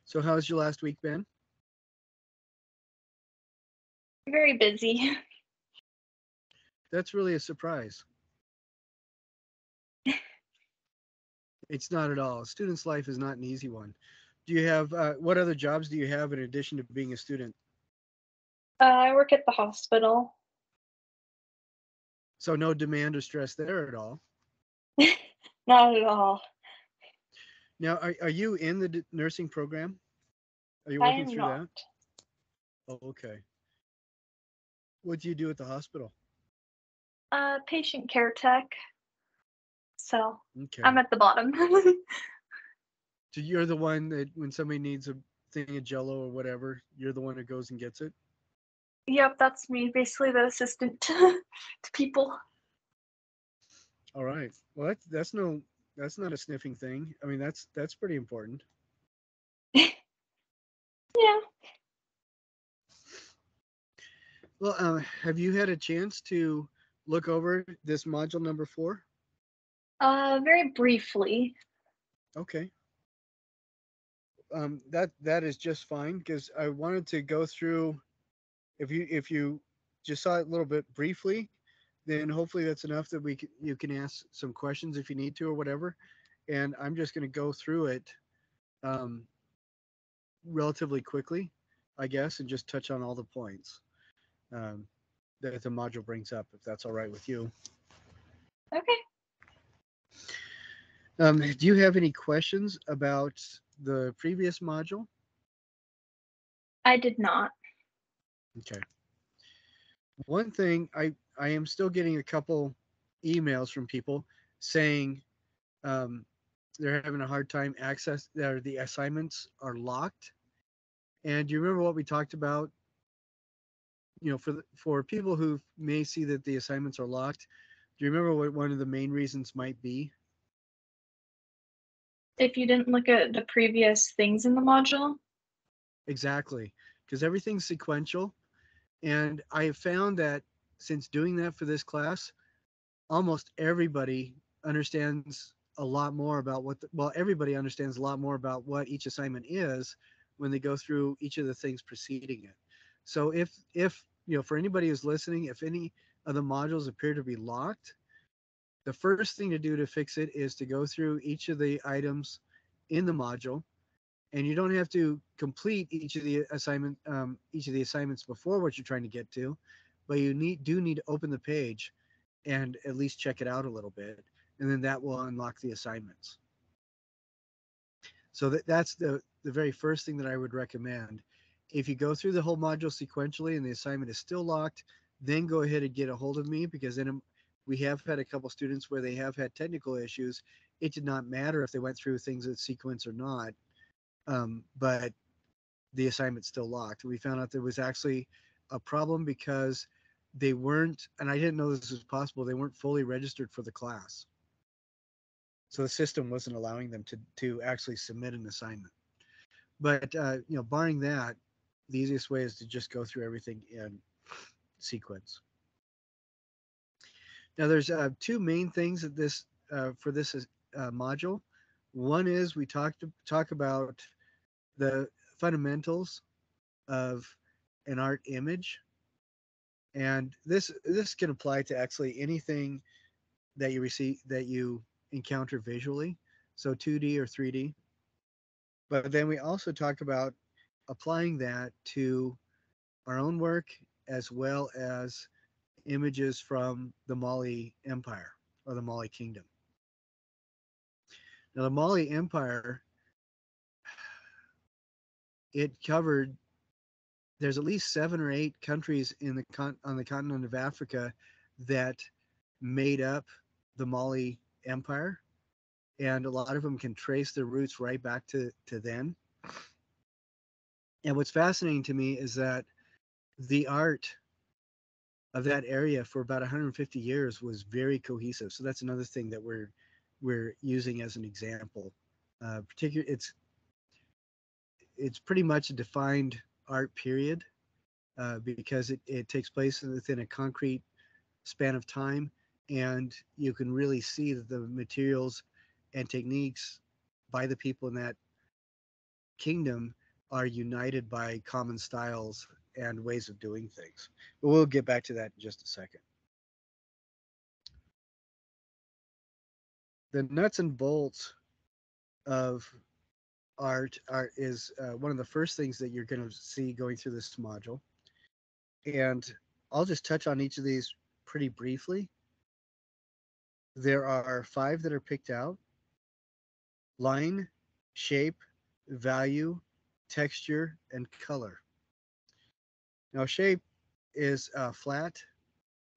So how's your last week been? Very busy. That's really a surprise. It's not at all. A student's life is not an easy one. Do you have what other jobs do you have in addition to being a student? I work at the hospital. So no demand or stress there at all. Not at all. Now, are you in the nursing program? Are you I working am through not. that? Oh, okay. What do you do at the hospital? Patient care tech. So I'm Okay. at the bottom. So you're the one that when somebody needs a thing of Jello or whatever, you're the one that goes and gets it. Yep, that's me. Basically, the assistant to people. All right. Well, that's not a sniffing thing. I mean, that's pretty important. Yeah. Well, have you had a chance to look over this module number 4? Very briefly. Okay. That is just fine because I wanted to go through. If you just saw it a little bit briefly, then hopefully that's enough that you can ask some questions if you need to or whatever. And I'm just going to go through it um, relatively quickly, I guess, and just touch on all the points um, that the module brings up, if that's all right with you. Okay. Do you have any questions about the previous module? I did not. Okay. One thing I am still getting a couple emails from people saying um, they're having a hard time access or the assignments are locked. And do you remember what we talked about? For people who may see that the assignments are locked, do you remember what one of the main reasons might be? If you didn't look at the previous things in the module, Exactly, because everything's sequential. And I have found that since doing that for this class, almost everybody understands a lot more about everybody understands a lot more about what each assignment is when they go through each of the things preceding it. So if for anybody who's listening, if any of the modules appear to be locked, the first thing to do to fix it is to go through each of the items in the module, and you don't have to complete each of the assignments before what you're trying to get to, but you do need to open the page and at least check it out a little bit, and then that will unlock the assignments. So that's the very first thing that I would recommend. If you go through the whole module sequentially and the assignment is still locked, then go ahead and get a hold of me, because then we have had a couple students where they have had technical issues. It did not matter if they went through things in sequence or not, but the assignment's still locked. We found out there was actually a problem because they weren't, and I didn't know this was possible, they weren't fully registered for the class. So the system wasn't allowing them to actually submit an assignment. But barring that, the easiest way is to just go through everything in sequence. Now, there's two main things that this for this module. One is we talk about the fundamentals of an art image, and this can apply to actually anything that you encounter visually, so 2D or 3D. But then we also talk about applying that to our own work as well as images from the Mali Empire or the Mali Kingdom. Now, the Mali Empire, it covered, there's at least 7 or 8 countries on the continent of Africa that made up the Mali Empire, and a lot of them can trace their roots right back to then. And what's fascinating to me is that the art of that area for about 150 years was very cohesive. So that's another thing that we're using as an example. Particular, it's pretty much a defined art period because it takes place within a concrete span of time, and you can really see that the materials and techniques by the people in that kingdom are united by common styles and ways of doing things. But we'll get back to that in just a second. The nuts and bolts of art is one of the first things that you're going to see going through this module. And I'll just touch on each of these pretty briefly. There are five that are picked out: line, shape, value, texture, and color. Now, shape is a flat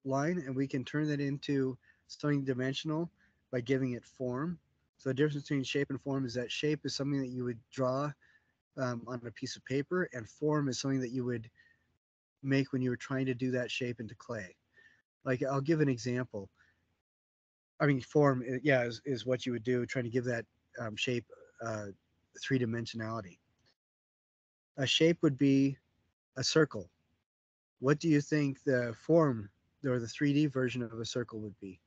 line, and we can turn that into something dimensional by giving it form. So the difference between shape and form is that shape is something that you would draw on a piece of paper, and form is something that you would make when you were trying to do that shape into clay. Like, I'll give an example. I mean, form, yeah, is what you would do trying to give that shape uh, three dimensionality. A shape would be a circle. What do you think the form or the 3D version of a circle would be?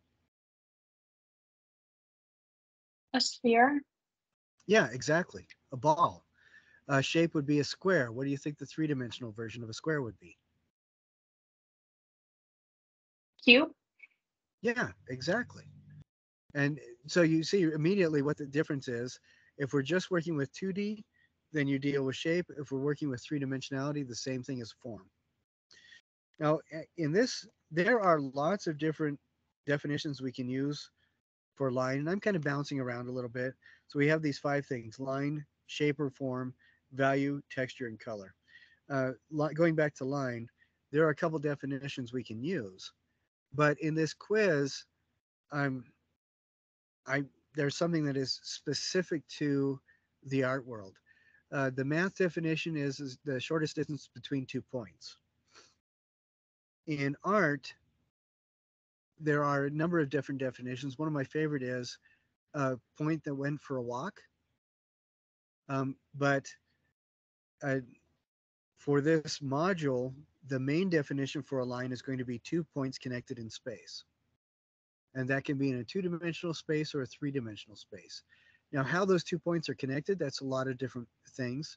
A sphere. Yeah, exactly. A ball. A shape would be a square. What do you think the three-dimensional version of a square would be? Cube. Yeah, exactly. And so you see immediately what the difference is. If we're just working with 2D, then you deal with shape. If we're working with three dimensionality, the same thing as form. Now, in this, there are lots of different definitions we can use for line, and I'm kind of bouncing around a little bit. So we have these five things: line, shape or form, value, texture, and color. Going back to line, there are a couple definitions we can use, but in this quiz, I'm I there's something that is specific to the art world. The math definition is the shortest distance between 2 points. In art, there are a number of different definitions. One of my favorite is a point that went for a walk. But uh, for this module, the main definition for a line is going to be 2 points connected in space. And that can be in a two-dimensional space or a three-dimensional space. Now, how those 2 points are connected, that's a lot of different things.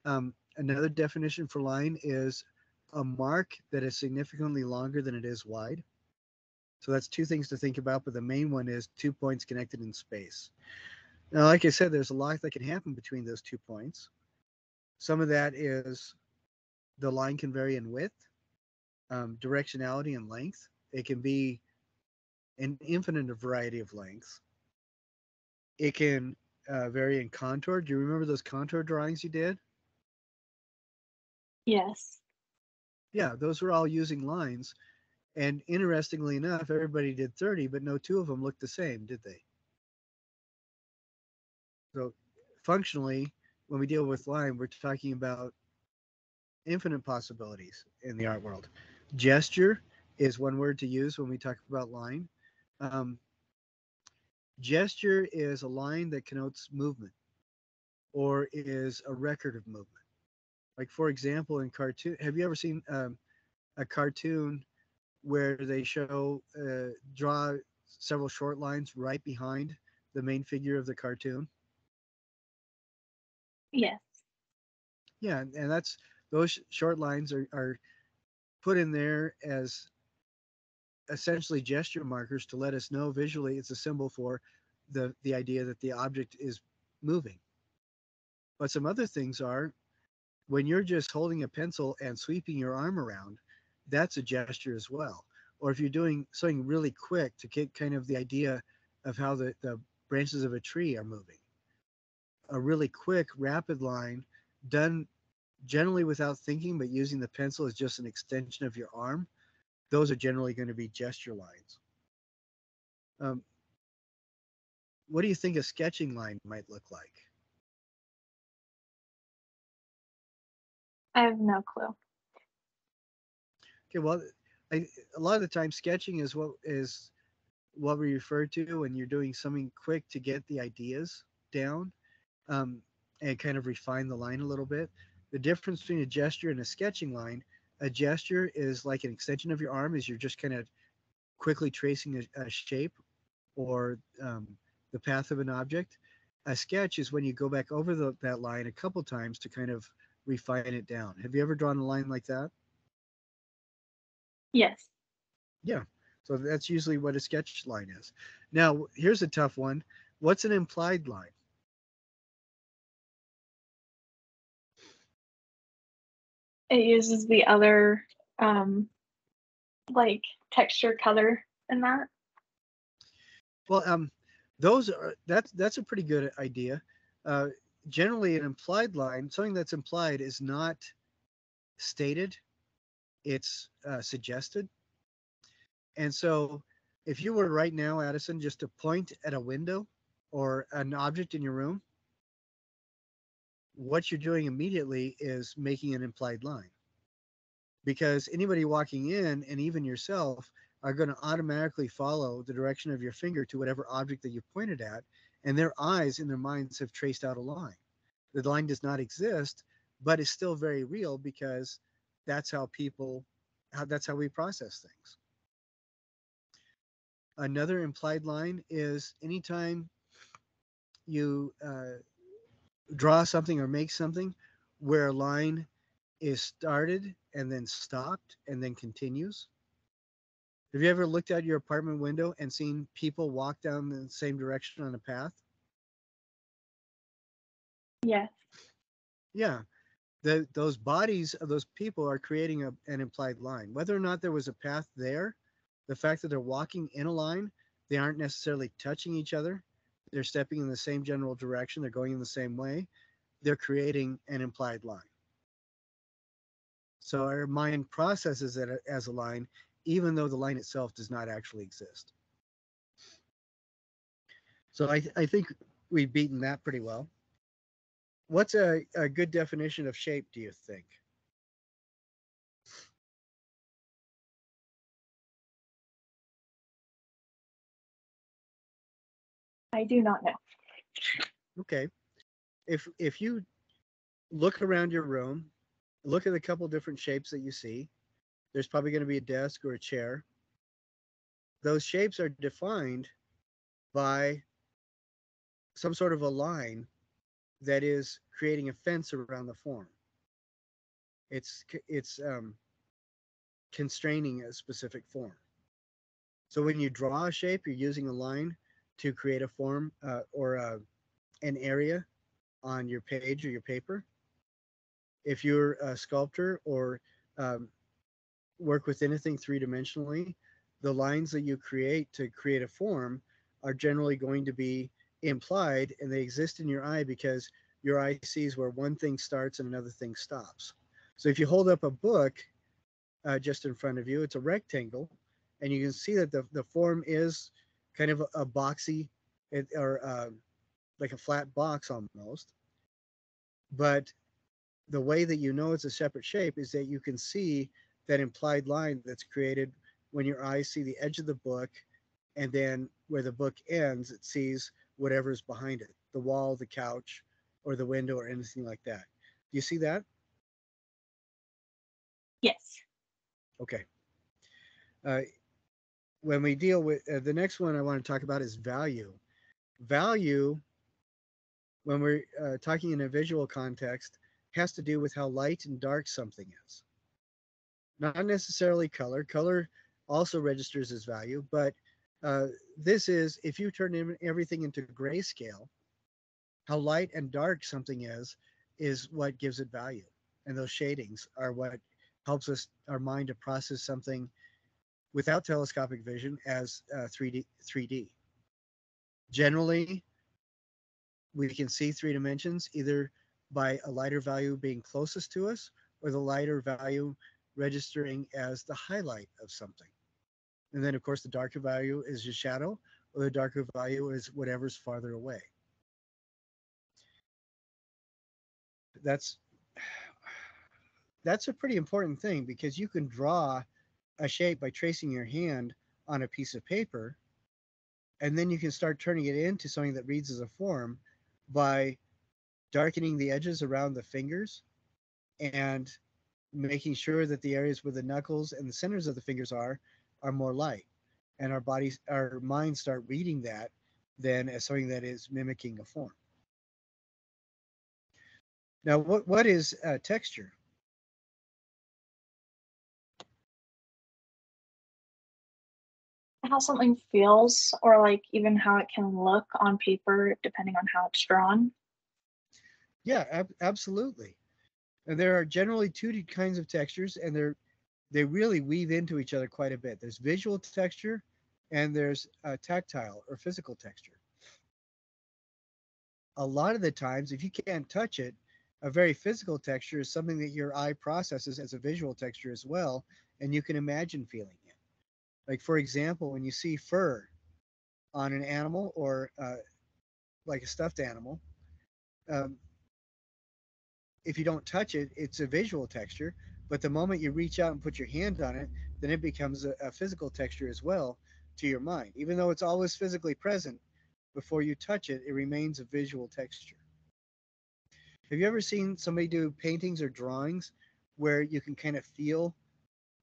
Another definition for line is a mark that is significantly longer than it is wide. So that's two things to think about, but the main one is 2 points connected in space. Now, like I said, there's a lot that can happen between those 2 points. Some of that is the line can vary in width, directionality, and length. It can be an infinite variety of lengths. It can vary in contour. Do you remember those contour drawings you did? Yes. Yeah, those were all using lines. And interestingly enough, everybody did 30, but no two of them looked the same, did they? So functionally, when we deal with line, we're talking about infinite possibilities in the art world. Gesture is one word to use when we talk about line. Um, Gesture is a line that connotes movement or is a record of movement. Like, for example, in cartoon, have you ever seen a cartoon where they draw several short lines right behind the main figure of the cartoon? Yes. Yeah, and that's those short lines are put in there as essentially gesture markers to let us know visually it's a symbol for the idea that the object is moving. But some other things are when you're just holding a pencil and sweeping your arm around, that's a gesture as well. Or if you're doing something really quick to get kind of the idea of how the branches of a tree are moving. A really quick, rapid line done generally without thinking, but using the pencil as just an extension of your arm, those are generally going to be gesture lines. Um, what do you think a sketching line might look like? I have no clue. Okay, well, a lot of the time sketching is what we refer to when you're doing something quick to get the ideas down, um, and kind of refine the line a little bit. The difference between a gesture and a sketching line, a gesture is like an extension of your arm, as you're just kind of quickly tracing a shape or the path of an object. A sketch is when you go back over that line a couple times to kind of refine it down. Have you ever drawn a line like that? Yes. Yeah. So that's usually what a sketch line is. Now, here's a tough one. What's an implied line? It uses the other like texture color in that. Well, those are that's a pretty good idea. Uh, Generally, an implied line, something that's implied, is not stated; it's suggested. And so, if you were right now, Addison, just to point at a window or an object in your room, what you're doing immediately is making an implied line because anybody walking in and even yourself are going to automatically follow the direction of your finger to whatever object that you pointed at, and their eyes in their minds have traced out a line. The line does not exist, but it's still very real because that's how people, that's how we process things. Another implied line is anytime you draw something or make something where a line is started and then stopped and then continues. Have you ever looked out your apartment window and seen people walk down the same direction on a path? Yes. Yeah, those bodies of those people are creating an implied line. Whether or not there was a path there, the fact that they're walking in a line, they aren't necessarily touching each other. They're stepping in the same general direction. They're going in the same way. They're creating an implied line. So our mind processes it as a line, even though the line itself does not actually exist. So I think we've beaten that pretty well. What's a good definition of shape, do you think? I do not know. Okay. If you look around your room, look at a couple different shapes that you see, there's probably going to be a desk or a chair. Those shapes are defined by some sort of a line that is creating a fence around the form. It's constraining a specific form. So when you draw a shape, you're using a line to create a form or an area on your page or your paper. If you're a sculptor or um, work with anything three dimensionally, the lines that you create to create a form are generally going to be implied and they exist in your eye because your eye sees where one thing starts and another thing stops. So if you hold up a book just in front of you, it's a rectangle, and you can see that the form is kind of a boxy or like a flat box almost. But the way that you know it's a separate shape is that you can see that implied line that's created when your eyes see the edge of the book, and then where the book ends, it sees whatever's behind it, the wall, the couch, or the window, or anything like that. Do you see that? Yes. Okay. Uh, when we deal with the next one I want to talk about is value. Value, when we're talking in a visual context, has to do with how light and dark something is. Not necessarily color. Color also registers as value, but uh, this is if you turn everything into grayscale, how light and dark something is what gives it value, and those shadings are what helps us our mind to process something without telescopic vision as 3D. Generally, we can see three dimensions either by a lighter value being closest to us or the lighter value registering as the highlight of something. And then, of course, the darker value is your shadow, or the darker value is whatever's farther away. That's that's a pretty important thing because you can draw a shape by tracing your hand on a piece of paper, and then you can start turning it into something that reads as a form by darkening the edges around the fingers and making sure that the areas where the knuckles and the centers of the fingers are more light, and our minds start reading that then as something that is mimicking a form. Now, what is texture? How something feels, or like even how it can look on paper, depending on how it's drawn. Yeah, absolutely. And there are generally two kinds of textures, and they really weave into each other quite a bit. There's visual texture, and there's tactile or physical texture. A lot of the times, if you can't touch it, a very physical texture is something that your eye processes as a visual texture as well, and you can imagine feeling it. Like, for example, when you see fur on an animal or like a stuffed animal, um, if you don't touch it, it's a visual texture. But the moment you reach out and put your hand on it, then it becomes a physical texture as well to your mind. Even though it's always physically present, before you touch it, it remains a visual texture. Have you ever seen somebody do paintings or drawings where you can kind of feel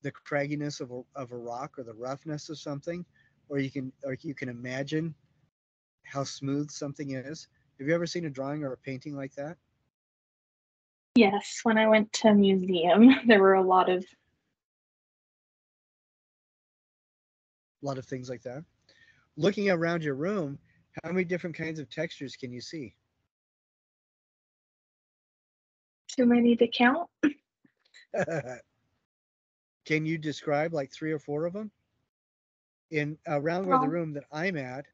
the cragginess of a rock or the roughness of something, or you can imagine how smooth something is? Have you ever seen a drawing or a painting like that? Yes, when I went to a museum, there were a lot of A lot of things like that. Looking around your room, how many different kinds of textures can you see? too many to count. Can you describe like three or four of them? In around where the Um, room that I'm at,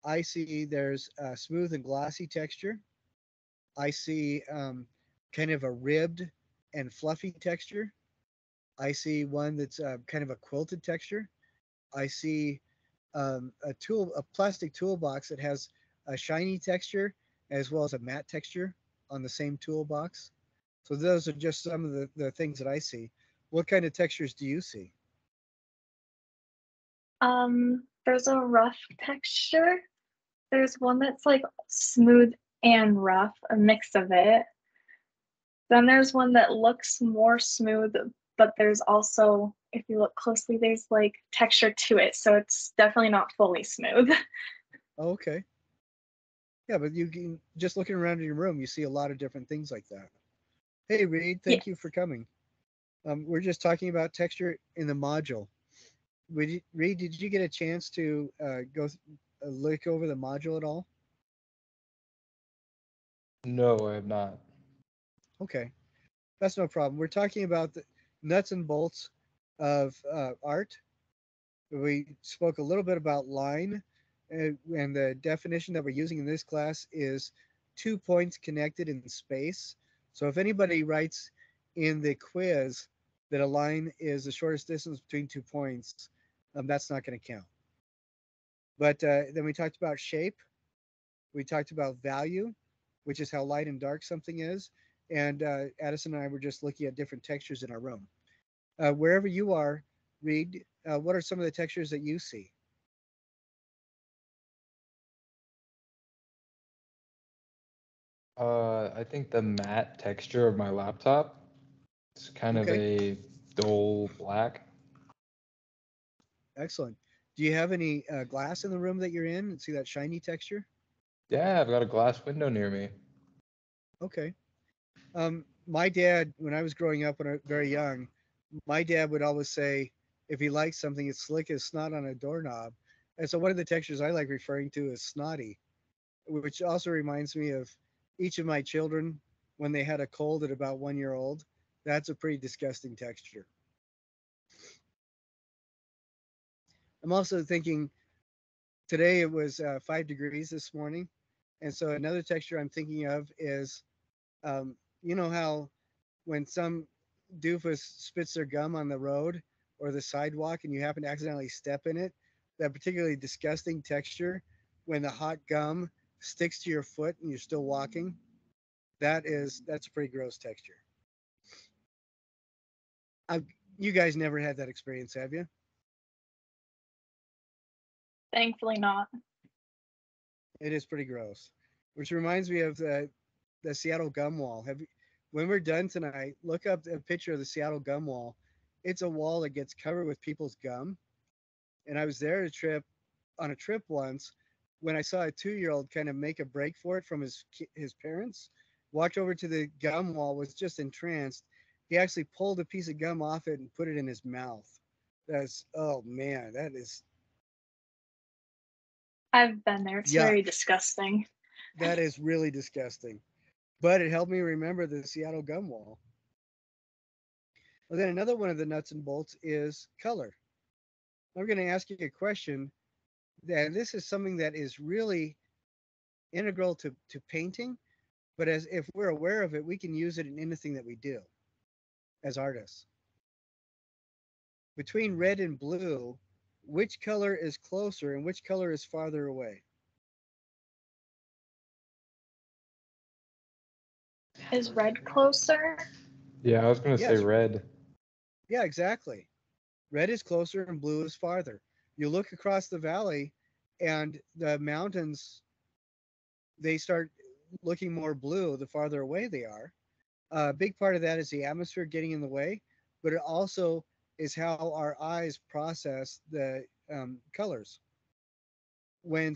I see there's a smooth and glossy texture. I see kind of a ribbed and fluffy texture. I see one that's kind of a quilted texture. I see a plastic toolbox that has a shiny texture as well as a matte texture on the same toolbox. So those are just some of the things that I see. What kind of textures do you see? there's a rough texture. There's one that's like smooth and rough, a mix of it. Then there's one that looks more smooth, but there's also, if you look closely, there's like texture to it. So it's definitely not fully smooth. Oh, okay. Yeah, but you can just looking around in your room, you see a lot of different things like that. Hey, Reed, Yes. thank you for coming. We're just talking about texture in the module. Reed, did you get a chance to look over the module at all? No, I have not. Okay, that's no problem. We're talking about the nuts and bolts of art. We spoke a little bit about line, and the definition that we're using in this class is 2 points connected in space. So if anybody writes in the quiz that a line is the shortest distance between 2 points, that's not going to count. But then we talked about shape. We talked about value, which is how light and dark something is. And Addison and I were just looking at different textures in our room. Wherever you are, Reed, what are some of the textures that you see? I think the matte texture of my laptop is kind of Okay, a dull black. excellent. Do you have any glass in the room that you're in? See that shiny texture? Yeah, I've got a glass window near me. Okay. My dad, when I was growing up, when I was very young, my dad would always say, if he likes something, it's slick as snot on a doorknob. And so one of the textures I like referring to is snotty, which also reminds me of each of my children when they had a cold at about 1 year old. That's a pretty disgusting texture. I'm also thinking today it was 5 degrees this morning. And so another texture I'm thinking of is, you know how when some doofus spits their gum on the road or the sidewalk and you happen to accidentally step in it, that particularly disgusting texture when the hot gum sticks to your foot and you're still walking, that's a pretty gross texture. I've, you guys never had that experience, have you? Thankfully not. It is pretty gross. Which reminds me of the Seattle gum wall. When we're done tonight, look up a picture of the Seattle gum wall. It's a wall that gets covered with people's gum. And I was there on a trip once when I saw a 2 year old kind of make a break for it from his parents, walked over to the gum wall, was just entranced. He actually pulled a piece of gum off it and put it in his mouth. That's, oh man, that is I've been there. It's yuck. very disgusting. That is really disgusting. But it helped me remember the Seattle gum wall. Well, then another one of the nuts and bolts is color. I'm going to ask you a question. And this is something that is really integral to painting, but as if we're aware of it, we can use it in anything that we do as artists. Between red and blue, which color is closer and which color is farther away? Is red closer? Yeah, I was gonna say Yes, red. yeah, exactly. Red is closer and blue is farther. You look across the valley and the mountains, they start looking more blue the farther away they are. A big part of that is the atmosphere getting in the way, but it also is how our eyes process the colors. When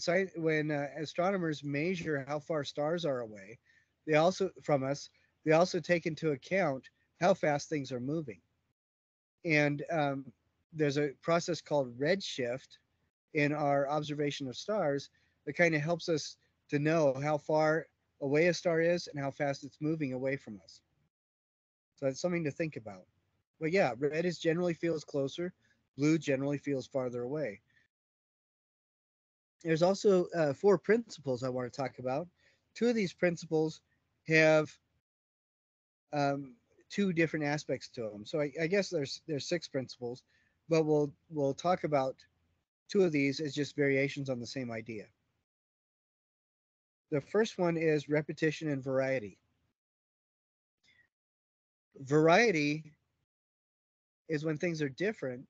astronomers measure how far stars are away, they also from us, they also take into account how fast things are moving. And there's a process called redshift in our observation of stars that kind of helps us to know how far away a star is and how fast it's moving away from us. So that's something to think about. But yeah, red is generally feels closer, blue generally feels farther away. There's also four principles I want to talk about. Two of these principles have um, two different aspects to them. So I guess there's six principles, but we'll talk about two of these as just variations on the same idea. The first one is repetition and variety. Variety is when things are different,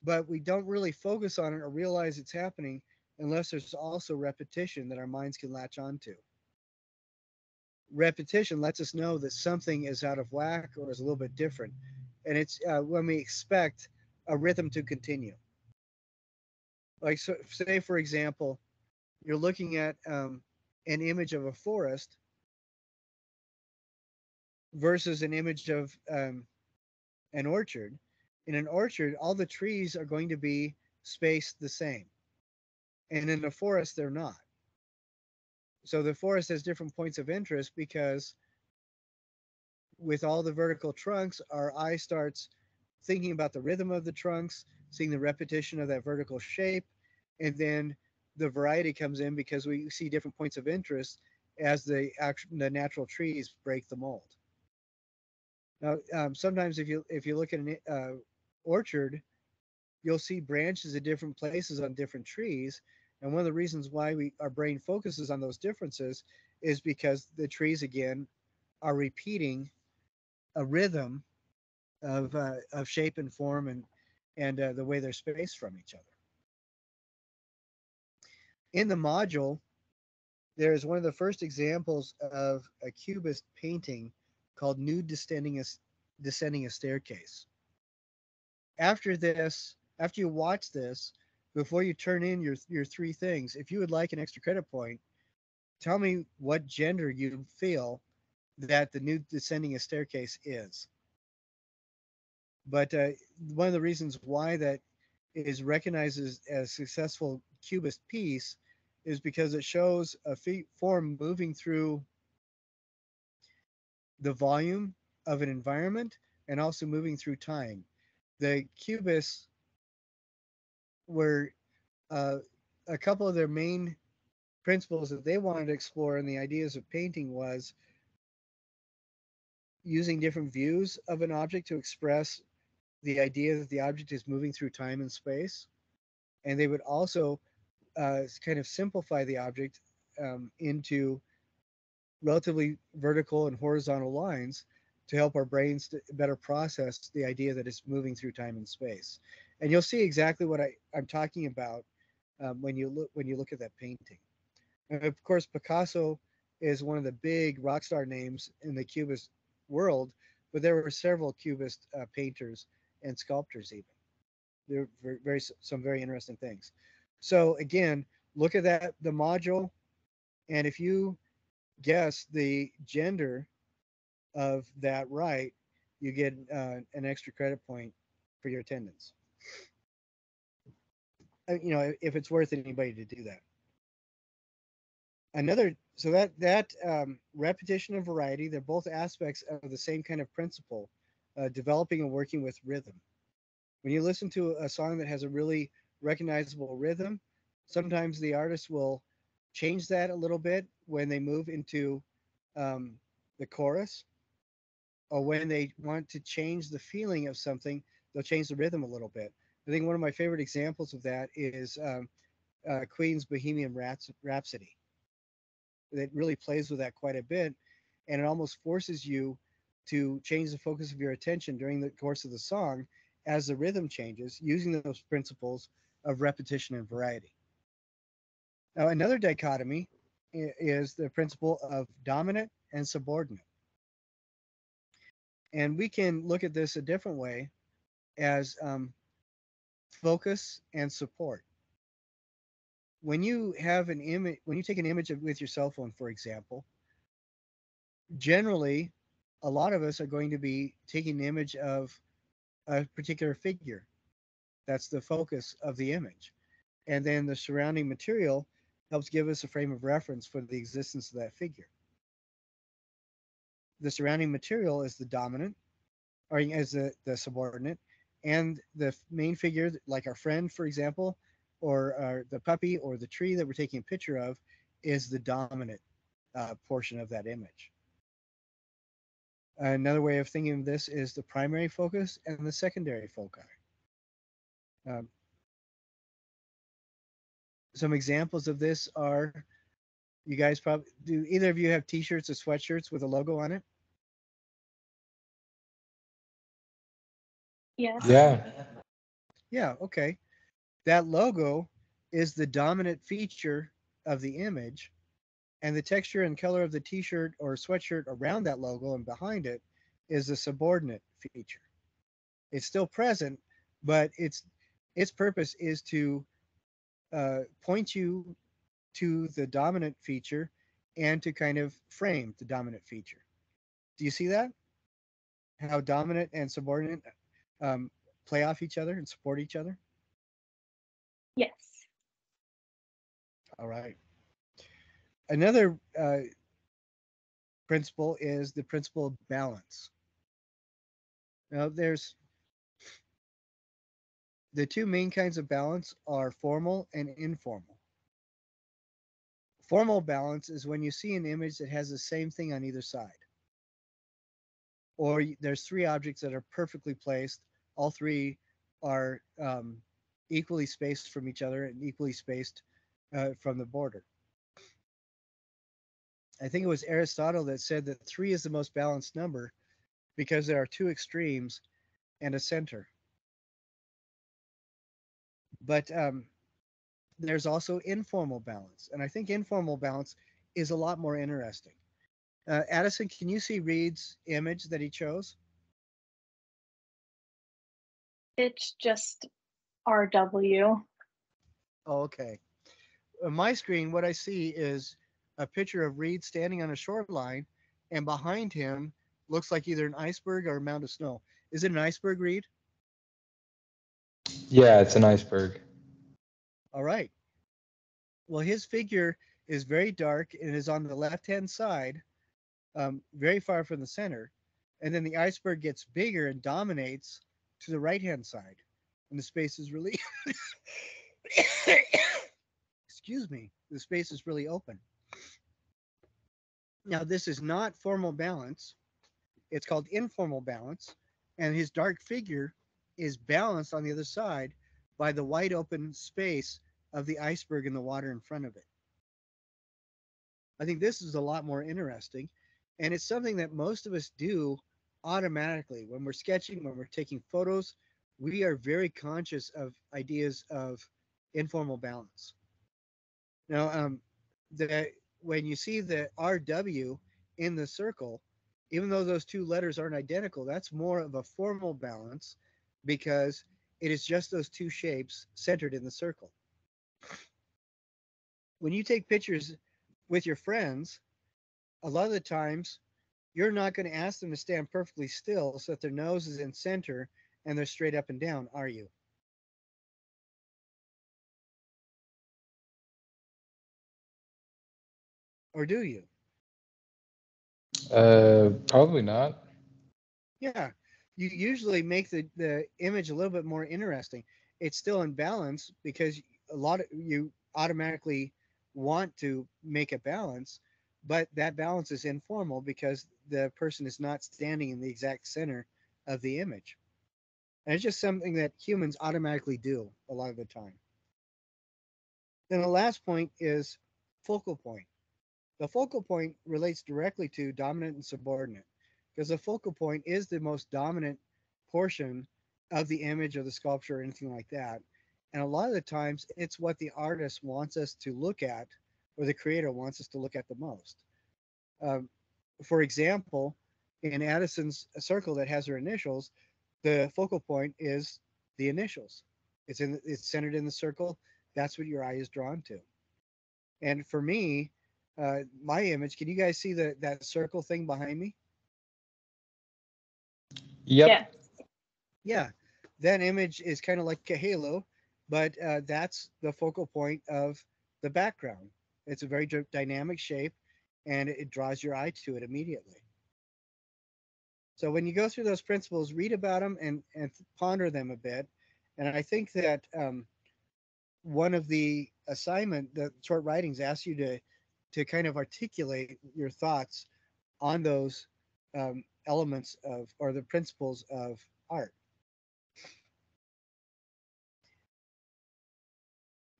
but we don't really focus on it or realize it's happening unless there's also repetition that our minds can latch onto. Repetition lets us know that something is out of whack or is a little bit different, and it's when we expect a rhythm to continue. Like, so, say for example, you're looking at an image of a forest versus an image of an orchard. In an orchard, all the trees are going to be spaced the same, and in a forest, they're not. So the forest has different points of interest because with all the vertical trunks, our eye starts thinking about the rhythm of the trunks, seeing the repetition of that vertical shape, and then the variety comes in because we see different points of interest as the natural trees break the mold. Now, sometimes if you look at an orchard, you'll see branches at different places on different trees, and one of the reasons why our brain focuses on those differences is because the trees again are repeating a rhythm of shape and form and the way they're spaced from each other. In the module, there is one of the first examples of a cubist painting called Nude Descending a Staircase. After you watch this, before you turn in your three things, if you would like an extra credit point, tell me what gender you feel that the nude descending a staircase is. But one of the reasons why that is recognized as a successful cubist piece is because it shows a form moving through the volume of an environment and also moving through time. The cubists were uh, a couple of their main principles that they wanted to explore in the ideas of painting was using different views of an object to express the idea that the object is moving through time and space. And they would also kind of simplify the object into relatively vertical and horizontal lines to help our brains to better process the idea that it's moving through time and space. And you'll see exactly what I'm talking about when you look at that painting. And of course, Picasso is one of the big rock star names in the Cubist world, but there were several Cubist painters and sculptors even. There were some very interesting things. So again, look at that the module, and if you guess the gender of that right, you get an extra credit point for your attendance. If it's worth anybody to do that. So that repetition and variety, they're both aspects of the same kind of principle, developing and working with rhythm. When you listen to a song that has a really recognizable rhythm, sometimes the artist will change that a little bit when they move into um, the chorus, or when they want to change the feeling of something, they'll change the rhythm a little bit. I think one of my favorite examples of that is Queen's Bohemian Rhapsody. That really plays with that quite a bit, and it almost forces you to change the focus of your attention during the course of the song as the rhythm changes, using those principles of repetition and variety. Now, another dichotomy is the principle of dominant and subordinate. And we can look at this a different way as focus and support. When you have an image, when you take an image with your cell phone, for example, generally, a lot of us are going to be taking an image of a particular figure. That's the focus of the image. And then the surrounding material helps give us a frame of reference for the existence of that figure. The surrounding material is the dominant, or as the subordinate, and the main figure, like our friend, for example, or the puppy or the tree that we're taking a picture of, is the dominant portion of that image. Another way of thinking of this is the primary focus and the secondary foci. Um, some examples of this are, you guys probably do. Either of you have T-shirts or sweatshirts with a logo on it? Yes. Yeah. Yeah. Okay. That logo is the dominant feature of the image, and the texture and color of the T-shirt or sweatshirt around that logo and behind it is the subordinate feature. It's still present, but its purpose is to point you to the dominant feature and to kind of frame the dominant feature. Do you see that? How dominant and subordinate um, play off each other and support each other? Yes. All right. Another principle is the principle of balance. Now, there's the two main kinds of balance are formal and informal. Formal balance is when you see an image that has the same thing on either side, or there's three objects that are perfectly placed. All three are equally spaced from each other and equally spaced from the border. I think it was Aristotle that said that three is the most balanced number because there are two extremes and a center. But there's also informal balance, and I think informal balance is a lot more interesting. Addison, can you see Reed's image that he chose? It's just RW. Oh, okay. On my screen, what I see is a picture of Reed standing on a shoreline, and behind him looks like either an iceberg or a mound of snow. Is it an iceberg, Reed? Yeah, it's an iceberg. All right. Well, his figure is very dark and is on the left-hand side, very far from the center. And then the iceberg gets bigger and dominates to the right-hand side. And the space is really, excuse me, the space is really open. Now, this is not formal balance. It's called informal balance. And his dark figure is balanced on the other side by the wide open space of the iceberg in the water in front of it. I think this is a lot more interesting. And it's something that most of us do automatically. When we're sketching, when we're taking photos, we are very conscious of ideas of informal balance. Now, the when you see the RW in the circle, even though those two letters aren't identical, that's more of a formal balance because it is just those two shapes centered in the circle. When you take pictures with your friends, a lot of the times you're not going to ask them to stand perfectly still so that their nose is in center and they're straight up and down, are you? Or do you? Probably not. Yeah. You usually make the image a little bit more interesting. It's still in balance because a lot of you automatically want to make a balance, but that balance is informal because the person is not standing in the exact center of the image. And it's just something that humans automatically do a lot of the time. Then the last point is focal point. The focal point relates directly to dominant and subordinate because the focal point is the most dominant portion of the image or the sculpture or anything like that. And a lot of the times, it's what the artist wants us to look at or the creator wants us to look at the most. Um, for example, in Addison's circle that has her initials, the focal point is the initials. It's centered in the circle. That's what your eye is drawn to. And for me, my image, can you guys see that circle thing behind me? Yeah. Yep. Yeah, that image is kind of like a halo, but that's the focal point of the background. It's a very dynamic shape, and it draws your eye to it immediately. So when you go through those principles, read about them and ponder them a bit. And I think that one of the assignment, the short writings, asks you to kind of articulate your thoughts on those elements of or the principles of art.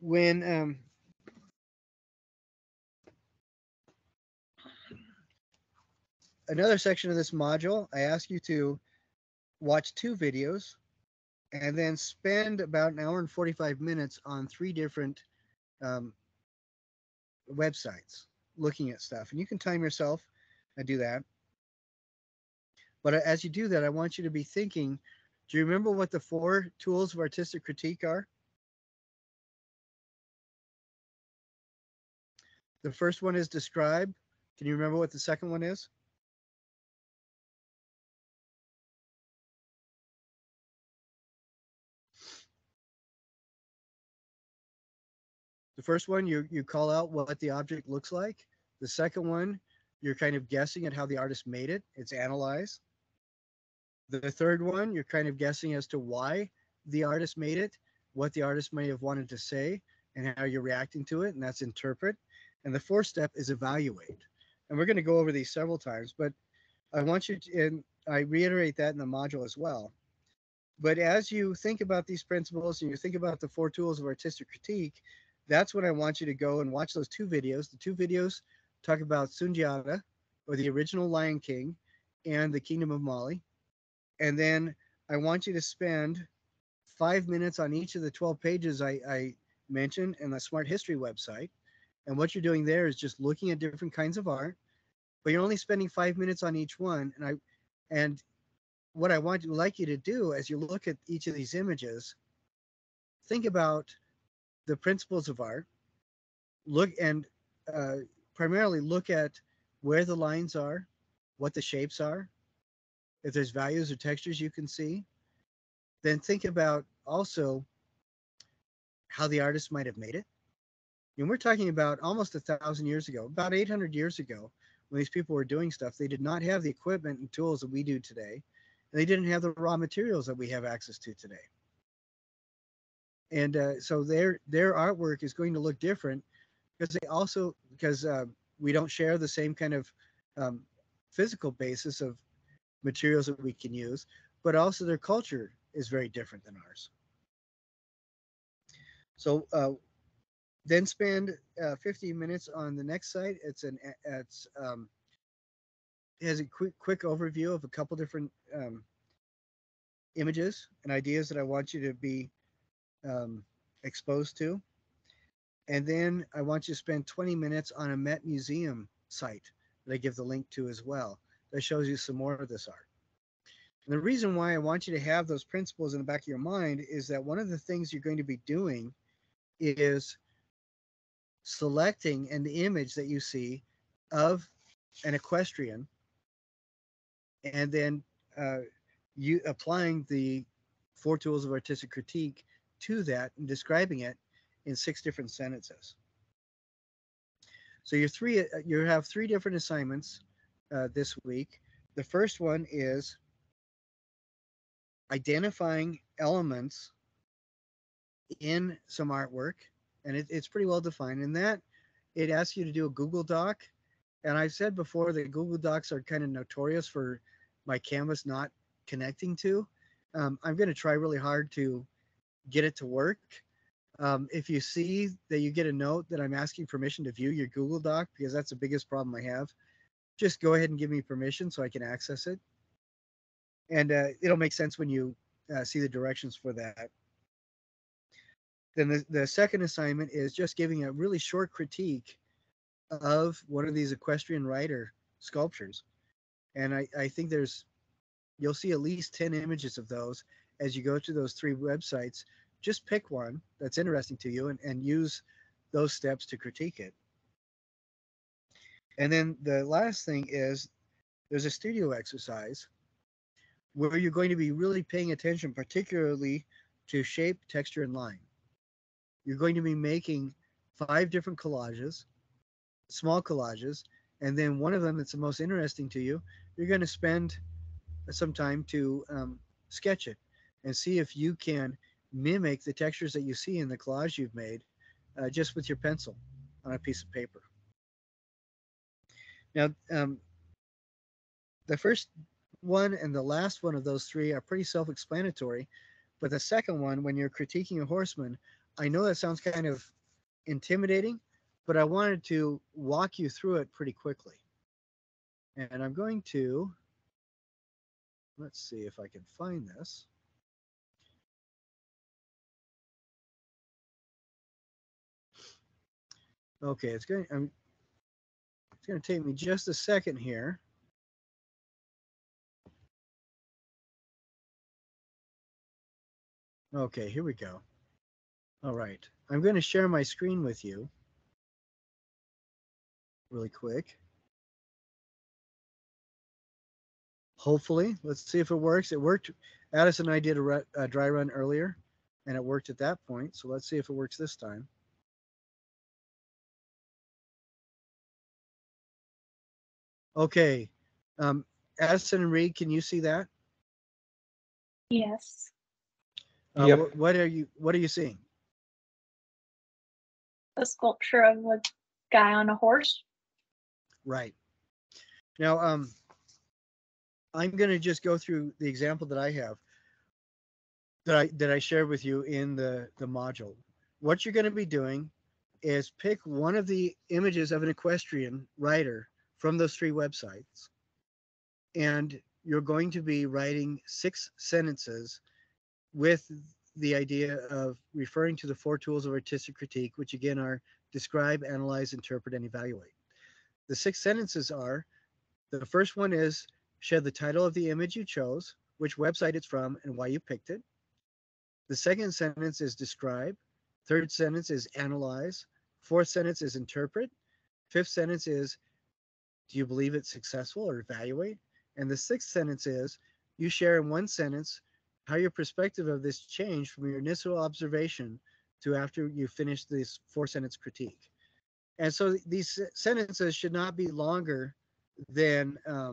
When another section of this module, I ask you to watch two videos and then spend about an hour and 45 minutes on three different um, websites looking at stuff. And you can time yourself and do that. But as you do that, I want you to be thinking, do you remember what the four tools of artistic critique are? The first one is describe. Can you remember what the second one is? The first one, you call out what the object looks like. The second one, you're kind of guessing at how the artist made it. It's analyze. The third one, you're kind of guessing as to why the artist made it, what the artist may have wanted to say, and how you're reacting to it, and that's interpret. And the fourth step is evaluate. And we're going to go over these several times, but I want you to, and I reiterate that in the module as well. But as you think about these principles and you think about the four tools of artistic critique, that's when I want you to go and watch those two videos. The two videos talk about Sundiata, or the original Lion King, and the Kingdom of Mali. And then I want you to spend 5 minutes on each of the 12 pages I mentioned in the Smart History website. And what you're doing there is just looking at different kinds of art, but you're only spending 5 minutes on each one. And what I want to like you to do as you look at each of these images, think about the principles of art. Look and uh, primarily look at where the lines are, what the shapes are, if there's values or textures you can see. Then think about also how the artist might have made it. And we're talking about almost 1,000 years ago, about 800 years ago, when these people were doing stuff. They did not have the equipment and tools that we do today, and they didn't have the raw materials that we have access to today. And so their artwork is going to look different because we don't share the same kind of um, physical basis of materials that we can use, but also their culture is very different than ours. So then spend 15 minutes on the next site. It has a quick overview of a couple different images and ideas that I want you to be um, exposed to. And then I want you to spend 20 minutes on a Met Museum site that I give the link to as well. That shows you some more of this art. And the reason why I want you to have those principles in the back of your mind is that one of the things you're going to be doing is selecting an image that you see of an equestrian, and then uh, you applying the four tools of artistic critique to that and describing it in six different sentences. So you have three different assignments this week. The first one is identifying elements in some artwork, and it's pretty well defined. In that, it asks you to do a Google Doc, and I've said before that Google Docs are kind of notorious for my Canvas not connecting to. I'm going to try really hard to get it to work. If you see that you get a note that I'm asking permission to view your Google Doc, because that's the biggest problem I have, just go ahead and give me permission so I can access it. And it'll make sense when you see the directions for that. Then the second assignment is just giving a really short critique of one of these equestrian rider sculptures. And I think you'll see at least 10 images of those as you go to those three websites. Just pick one that's interesting to you and use those steps to critique it. And then the last thing is there's a studio exercise where you're going to be really paying attention, particularly to shape, texture, and line. You're going to be making 5 different collages, small collages, and then one of them that's the most interesting to you, you're going to spend some time to sketch it and see if you can mimic the textures that you see in the collage you've made just with your pencil on a piece of paper. Now, the first one and the last one of those three are pretty self-explanatory, but the second one, when you're critiquing a horseman, I know that sounds kind of intimidating, but I wanted to walk you through it pretty quickly. And I'm going to, let's see if I can find this. Okay, it's going to take me just a second here. Okay, here we go. All right, I'm going to share my screen with you really quick. Hopefully, let's see if it works. It worked. Addison and I did a dry run earlier, and it worked at that point. So let's see if it works this time. Okay, Addison and Reed, can you see that? Yes. Yep. What are you seeing? A sculpture of a guy on a horse. Right. Now, I'm going to just go through the example that I have that I shared with you in the module. What you're going to be doing is pick one of the images of an equestrian rider from those three websites, and you're going to be writing 6 sentences with the idea of referring to the 4 tools of artistic critique, which again are describe, analyze, interpret, and evaluate. The 6 sentences are, the first one is shed the title of the image you chose, which website it's from, and why you picked it. The second sentence is describe. Third sentence is analyze. Fourth sentence is interpret. Fifth sentence is do you believe it's successful or evaluate? And the sixth sentence is you share in one sentence how your perspective of this changed from your initial observation to after you finish this 4-sentence critique. And so these sentences should not be longer than, I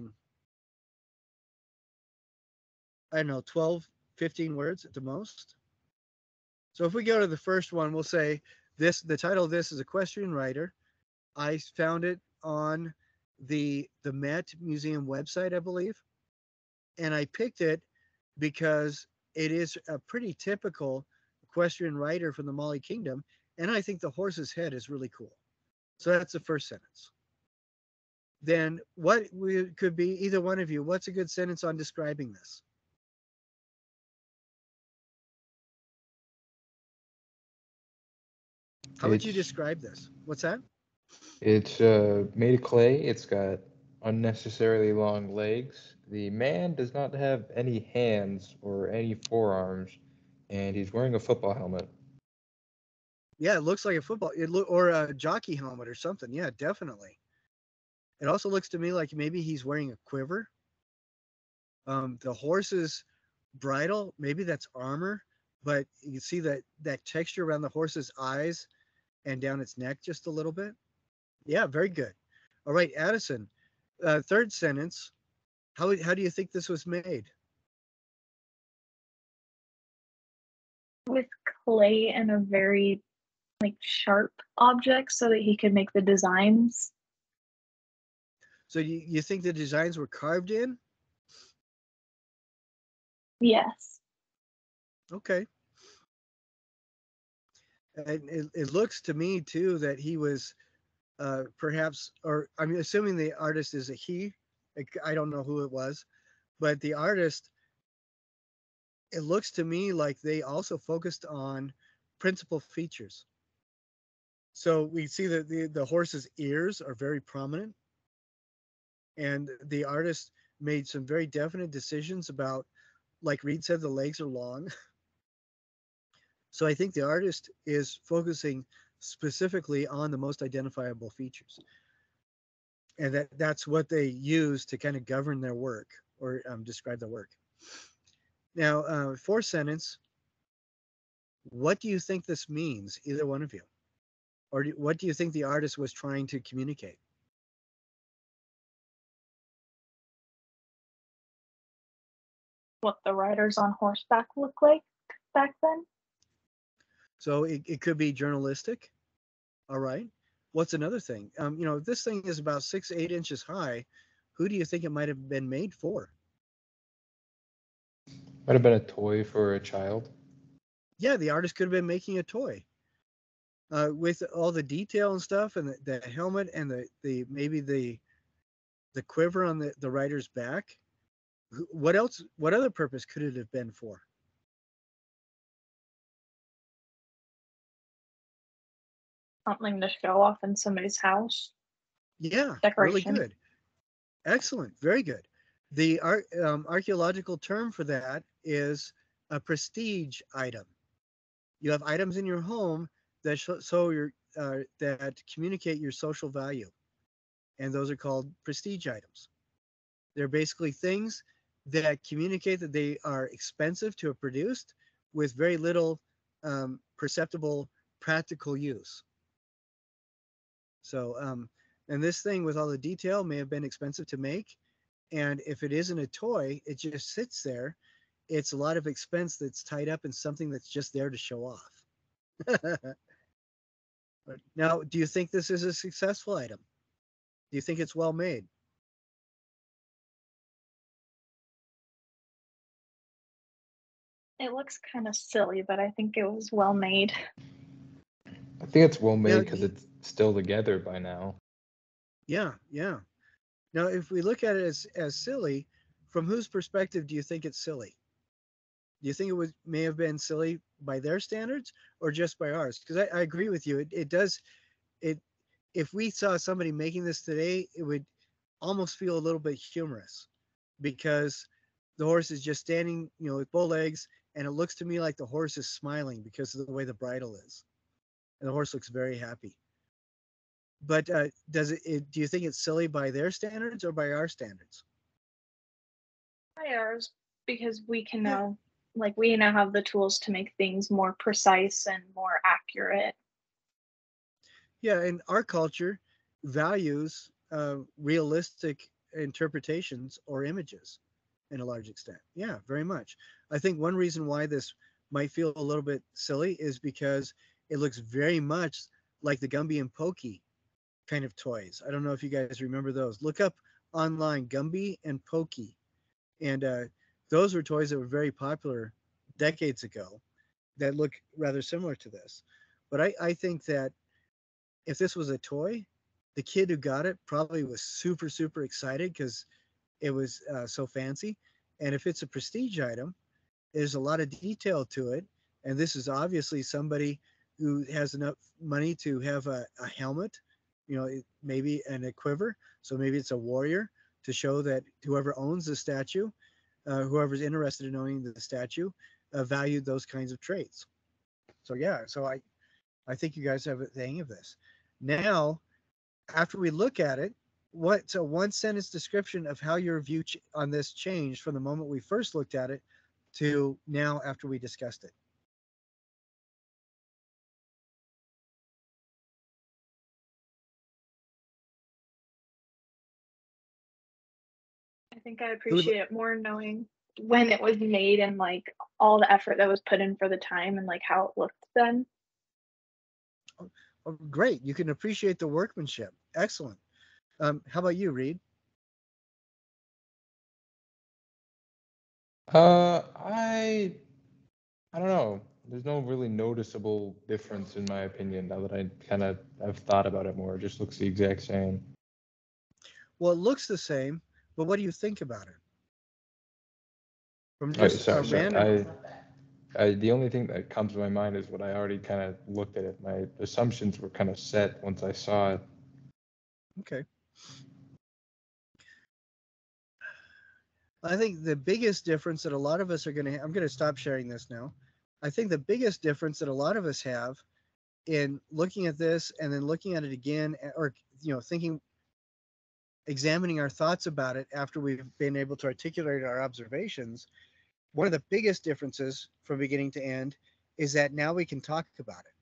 don't know, 12, 15 words at the most. So if we go to the first one, we'll say the title of this is Equestrian Rider. I found it on the Met Museum website, I believe. And I picked it because it is a pretty typical equestrian rider from the Mali Kingdom. And I think the horse's head is really cool. So that's the first sentence. Then what could be either one of you, what's a good sentence on describing this? How would you It's describe this? What's that? it's made of clay. It's got unnecessarily long legs. The man does not have any hands or any forearms, and he's wearing a football helmet. Yeah, it looks like a football or a jockey helmet or something. Yeah, definitely. It also looks to me like maybe he's wearing a quiver. The horse's bridle, maybe that's armor, but you can see that texture around the horse's eyes and down its neck just a little bit. Yeah, very good. All right, Addison. Third sentence. How do you think this was made? With clay and a very like sharp object so that he could make the designs. So you think the designs were carved in? Yes. Okay. And it looks to me too that he was perhaps, or I'm assuming the artist is a he. I don't know who it was, but the artist, it looks to me like they also focused on principal features. So we see that the horse's ears are very prominent, and the artist made some very definite decisions about, like Reed said, the legs are long. So I think the artist is focusing specifically on the most identifiable features, and that's what they use to kind of govern their work or describe their work. Now, fourth sentence. What do you think this means, either one of you, or what do you think the artist was trying to communicate? What the riders on horseback look like back then. So it could be journalistic. All right. What's another thing? This thing is about 6, 8 inches high. Who do you think it might have been made for? Might have been a toy for a child. Yeah, the artist could have been making a toy with all the detail and stuff, and the helmet and the maybe the quiver on the rider's back. What else? What other purpose could it have been for? Something to show off in somebody's house. Yeah, really Decoration. good. Excellent. Very good. The archaeological term for that is a prestige item. You have items in your home that that communicate your social value, and those are called prestige items. They're basically things that communicate that they are expensive to have produced with very little perceptible practical use. So, and this thing with all the detail may have been expensive to make. And if it isn't a toy, it just sits there. It's a lot of expense that's tied up in something that's just there to show off. Now, do you think this is a successful item? Do you think it's well made? It looks kind of silly, but I think it was well made. I think it's well Now, made because it's still together by now. yeah, yeah. Now, if we look at it as silly, from whose perspective do you think it's silly? Do you think it may have been silly by their standards or just by ours? Because I agree with you. It does it. If we saw somebody making this today, it would almost feel a little bit humorous because the horse is just standing, with bow legs, and it looks to me like the horse is smiling because of the way the bridle is, and the horse looks very happy. But do you think it's silly by their standards or by our standards? By ours, because we can Yeah, now, like, we now have the tools to make things more precise and more accurate. yeah. And our culture values realistic interpretations or images in a large extent. Yeah, very much. I think one reason why this might feel a little bit silly is because it looks very much like the Gumby and Pokey kind of toys. I don't know if you guys remember those. Look up online Gumby and Pokey, and those were toys that were very popular decades ago that look rather similar to this. But I think that if this was a toy, the kid who got it probably was super, super excited because it was so fancy. And if it's a prestige item, there's a lot of detail to it. And this is obviously somebody who has enough money to have a helmet, maybe and a quiver. So maybe it's a warrior to show that whoever owns the statue, whoever's interested in owning the statue, valued those kinds of traits. So yeah, so I think you guys have a thing of this. Now, after we look at it, what's a one sentence description of how your view on this changed from the moment we first looked at it to now after we discussed it? I think I Who would, appreciate it more knowing when it was made and like all the effort that was put in for the time and like how it looked then. oh, great. You can appreciate the workmanship. Excellent. How about you, Reed? I don't know. There's no really noticeable difference in my opinion now that I kind of have thought about it more. It just looks the exact same. Well, it looks the same, but what do you think about it? From Oh, just a sorry. random. The only thing that comes to my mind is what I already kind of looked at it. My assumptions were kind of set once I saw it. Okay. I think the biggest difference that a lot of us are going to, I'm going to stop sharing this now. I think the biggest difference that a lot of us have in looking at this and then looking at it again, or, thinking, examining our thoughts about it after we've been able to articulate our observations, one of the biggest differences from beginning to end is that now we can talk about it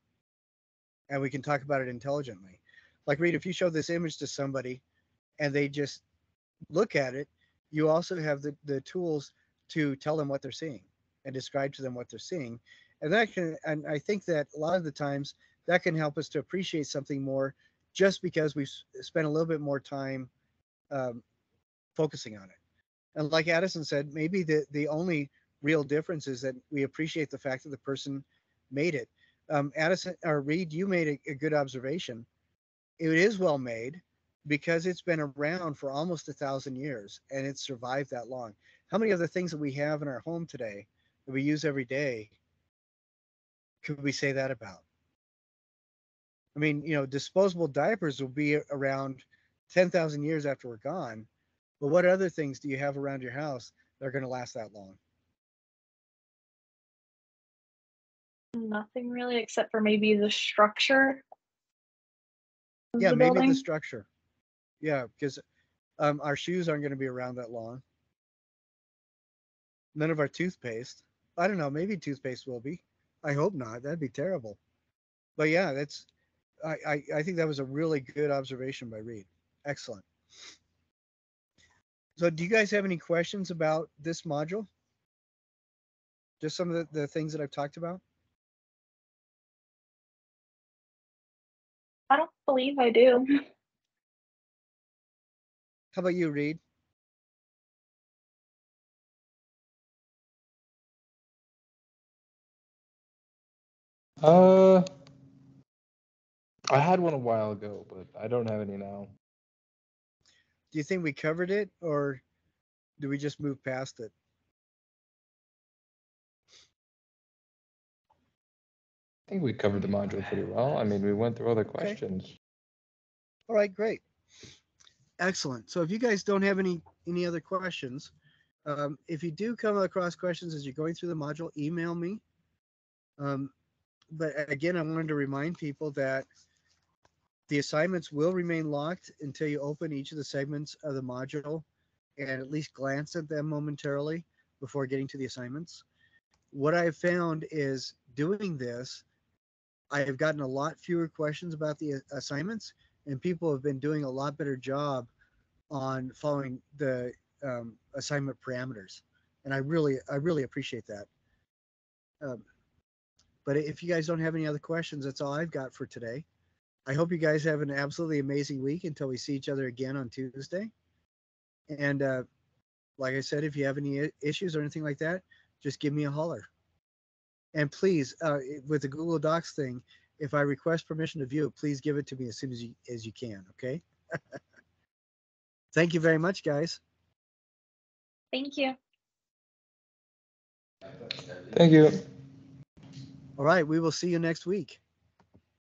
and we can talk about it intelligently. Like, Reed, if you show this image to somebody and they just look at it, you also have the tools to tell them what they're seeing and describe to them what they're seeing. And I think that a lot of the times that can help us to appreciate something more just because we've spent a little bit more time um, focusing on it. And like Addison said, maybe the only real difference is that we appreciate the fact that the person made it. Addison or Reed, you made a good observation. It is well made because it's been around for almost 1,000 years and it's survived that long. How many of the things that we have in our home today that we use every day could we say that about? I mean, disposable diapers will be around 10,000 years after we're gone. But what other things do you have around your house that are going to last that long? Nothing really except for maybe the structure of Yeah, the maybe the building. structure. Yeah, because our shoes aren't going to be around that long. None of our toothpaste. I don't know. Maybe toothpaste will be. I hope not. That'd be terrible. But yeah, that's. I think that was a really good observation by Reed. Excellent. So, do you guys have any questions about this module? Just some of the things that I've talked about. I don't believe I do. How about you, Reed? Uh, I had one a while ago, but I don't have any now. Do you think we covered it, or do we just move past it? I think we covered the module pretty well. I mean, we went through all the Okay. questions. All right. Great. Excellent. So, if you guys don't have any other questions, if you do come across questions as you're going through the module, email me. But again, I wanted to remind people that the assignments will remain locked until you open each of the segments of the module and at least glance at them momentarily before getting to the assignments. What I've found is doing this, I have gotten a lot fewer questions about the assignments, and people have been doing a lot better job on following the assignment parameters. And I really appreciate that. Um, but if you guys don't have any other questions, that's all I've got for today. I hope you guys have an absolutely amazing week until we see each other again on Tuesday. And like I said, if you have any issues or anything like that, just give me a holler. And please, with the Google Docs thing, if I request permission to view it, please give it to me as soon as you can. Okay. Thank you very much, guys. Thank you. Thank you. All right. We will see you next week.